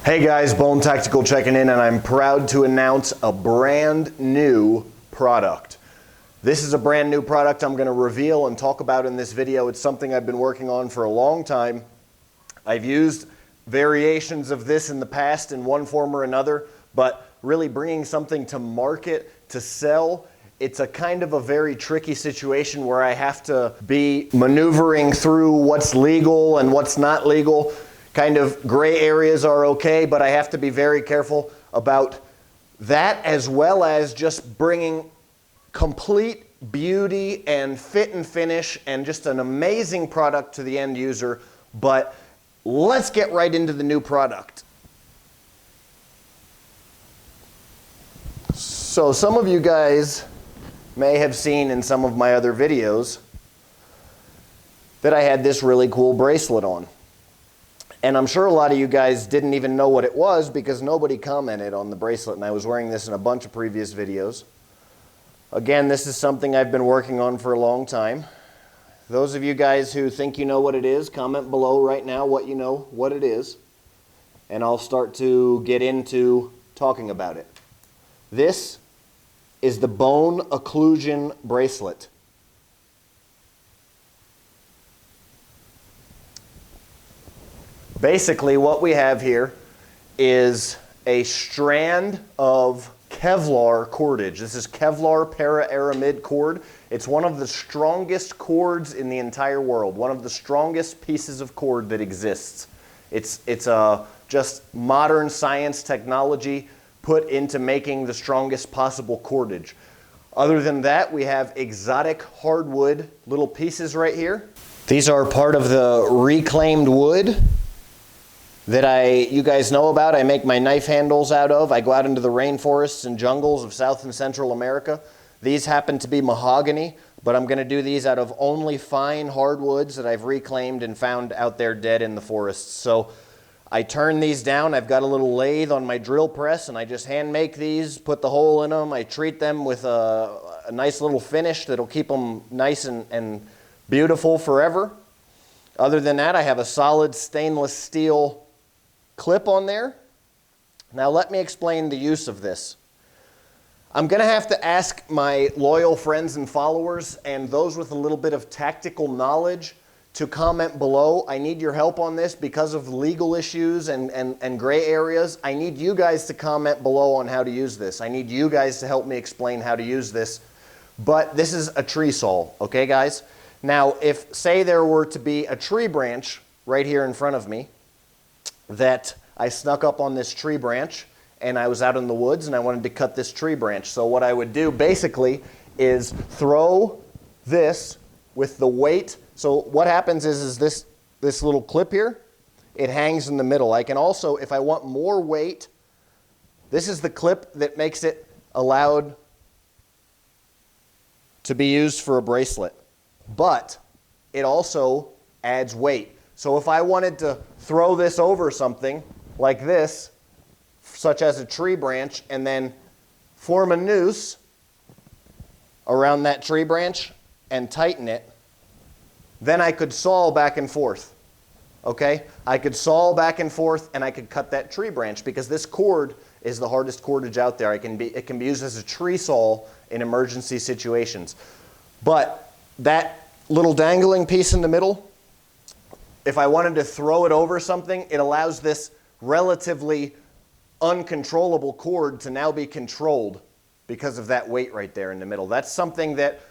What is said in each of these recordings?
Hey guys, Bone Tactical checking in, and I'm proud to announce a brand new product. This is a brand new product I'm going to reveal and talk about in this video. It's something I've been working on for a long time. I've used variations of this in the past in one form or another, but really bringing something to market, to sell, it's a kind of a very tricky situation where I have to be maneuvering through what's legal and what's not legal. Kind of gray areas are okay, but I have to be very careful about that, as well as just bringing complete beauty and fit and finish and just an amazing product to the end user. But let's get right into the new product. So some of you guys may have seen in some of my other videos that I had this really cool bracelet on. And I'm sure a lot of you guys didn't even know what it was because nobody commented on the bracelet, and I was wearing this in a bunch of previous videos. Again, this is something I've been working on for a long time. Those of you guys who think you know what it is, comment below right now what you know what it is, and I'll start to get into talking about it. This is the Bone Occlusion Bracelet. Basically, what we have here is a strand of Kevlar cordage. This is Kevlar ParaAramid cord. It's one of the strongest cords in the entire world, one of the strongest pieces of cord that exists. It's just modern science technology put into making the strongest possible cordage. Other than that, we have exotic hardwood little pieces right here. These are part of the reclaimed wood that you guys know about. I make my knife handles out of. I go out into the rainforests and jungles of South and Central America. These happen to be mahogany, but I'm going to do these out of only fine hardwoods that I've reclaimed and found out there dead in the forests. So I turn these down. I've got a little lathe on my drill press, and I just hand make these, put the hole in them. I treat them with a nice little finish that'll keep them nice and beautiful forever. Other than that, I have a solid stainless steel clip on there. Now let me explain the use of this. I'm going to have to ask my loyal friends and followers and those with a little bit of tactical knowledge to comment below. I need your help on this because of legal issues and gray areas. I need you guys to comment below on how to use this. I need you guys to help me explain how to use this. But this is a tree saw, okay guys? Now if, say, there were to be a tree branch right here in front of me that I snuck up on this tree branch and I was out in the woods and I wanted to cut this tree branch. So what I would do basically is throw this with the weight. So what happens is this little clip here, it hangs in the middle. I can also, if I want more weight, this is the clip that makes it allowed to be used for a bracelet. But it also adds weight. So if I wanted to throw this over something like this, such as a tree branch, and then form a noose around that tree branch and tighten it, then I could saw back and forth. Okay? I could saw back and forth and I could cut that tree branch because this cord is the hardest cordage out there. It can be used as a tree saw in emergency situations. But that little dangling piece in the middle, if I wanted to throw it over something, it allows this relatively uncontrollable cord to now be controlled because of that weight right there in the middle. That's something that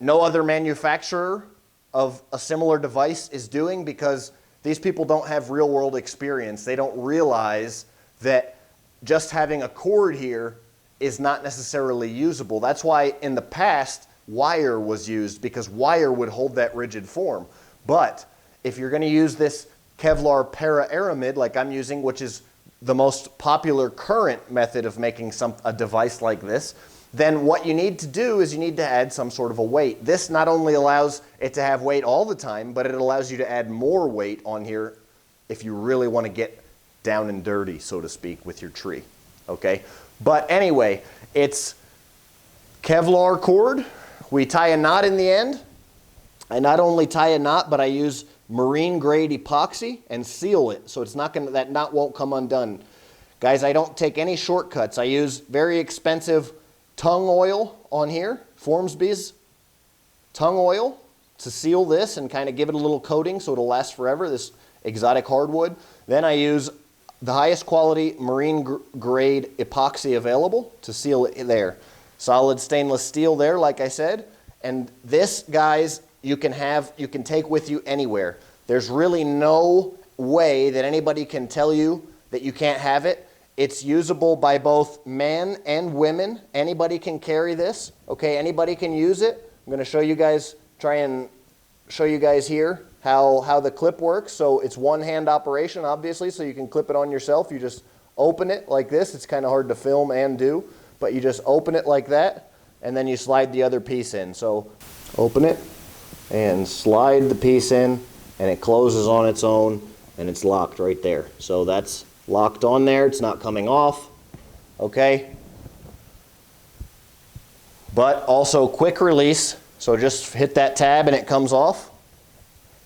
no other manufacturer of a similar device is doing because these people don't have real-world experience. They don't realize that just having a cord here is not necessarily usable. That's why in the past, wire was used, because wire would hold that rigid form. But if you're going to use this Kevlar ParaAramid like I'm using, which is the most popular current method of making a device like this, then what you need to do is you need to add some sort of a weight. This not only allows it to have weight all the time, but it allows you to add more weight on here if you really want to get down and dirty, so to speak, with your tree. Okay? But anyway, it's Kevlar cord. We tie a knot in the end. I not only tie a knot, but I use marine grade epoxy and seal it so it's not gonna, that knot won't come undone. Guys, I don't take any shortcuts. I use very expensive tung oil on here, Formsby's tung oil, to seal this and kind of give it a little coating so it'll last forever, this exotic hardwood. Then I use the highest quality marine grade epoxy available to seal it there. Solid stainless steel there, like I said. And this, guys, you can take with you anywhere. There's really no way that anybody can tell you that you can't have it. It's usable by both men and women. Anybody can carry this, okay? Anybody can use it. I'm gonna show you guys, try and show you guys here how the clip works. So it's one-hand operation, obviously, so you can clip it on yourself. You just open it like this. It's kind of hard to film and do, but you just open it like that, and then you slide the other piece in. So open it and slide the piece in, and it closes on its own, and it's locked right there. So that's locked on there. It's not coming off, okay? But also quick release. So just hit that tab and it comes off.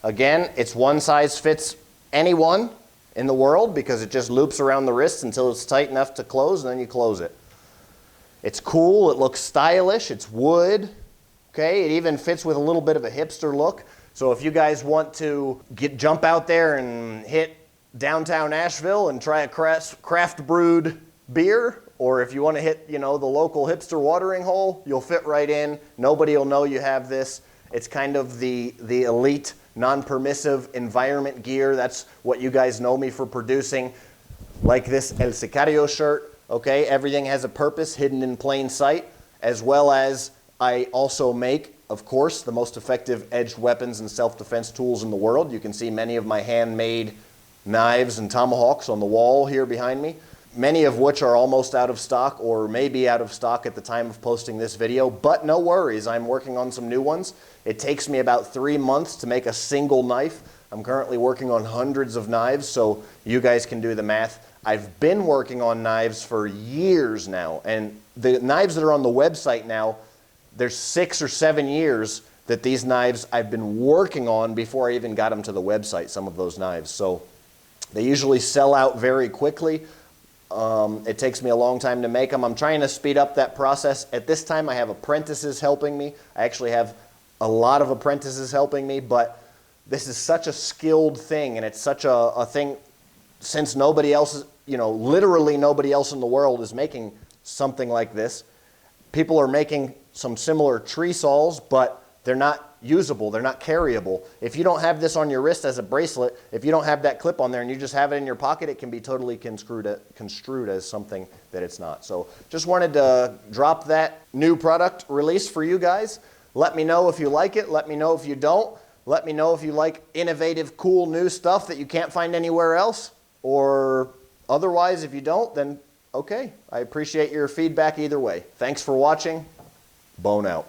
Again, it's one size fits anyone in the world because it just loops around the wrist until it's tight enough to close, and then you close it. It's cool, it looks stylish, it's wood, okay? It even fits with a little bit of a hipster look. So if you guys want to jump out there and hit downtown Asheville and try a craft brewed beer, or if you want to hit, you know, the local hipster watering hole, you'll fit right in. Nobody will know you have this. It's kind of the elite non-permissive environment gear. That's what you guys know me for producing, like this El Sicario shirt, okay? Everything has a purpose, hidden in plain sight, as well as I also make, of course, the most effective edged weapons and self-defense tools in the world. You can see many of my handmade knives and tomahawks on the wall here behind me, many of which are almost out of stock or may be out of stock at the time of posting this video, but no worries, I'm working on some new ones. It takes me about 3 months to make a single knife. I'm currently working on hundreds of knives, so you guys can do the math. I've been working on knives for years now, and the knives that are on the website now, there's 6 or 7 years that these knives I've been working on before I even got them to the website, some of those knives. So they usually sell out very quickly. It takes me a long time to make them. I'm trying to speed up that process. At this time, I have apprentices helping me. I actually have a lot of apprentices helping me, but this is such a skilled thing, and it's such a thing, since nobody else is, you know, literally nobody else in the world is making something like this. People are making some similar tree saws, but they're not usable, they're not carryable. If you don't have this on your wrist as a bracelet, if you don't have that clip on there and you just have it in your pocket, it can be totally construed as something that it's not. So just wanted to drop that new product release for you guys. Let me know if you like it, let me know if you don't. Let me know if you like innovative, cool, new stuff that you can't find anywhere else, or otherwise, if you don't, then okay. I appreciate your feedback either way. Thanks for watching. Bone out.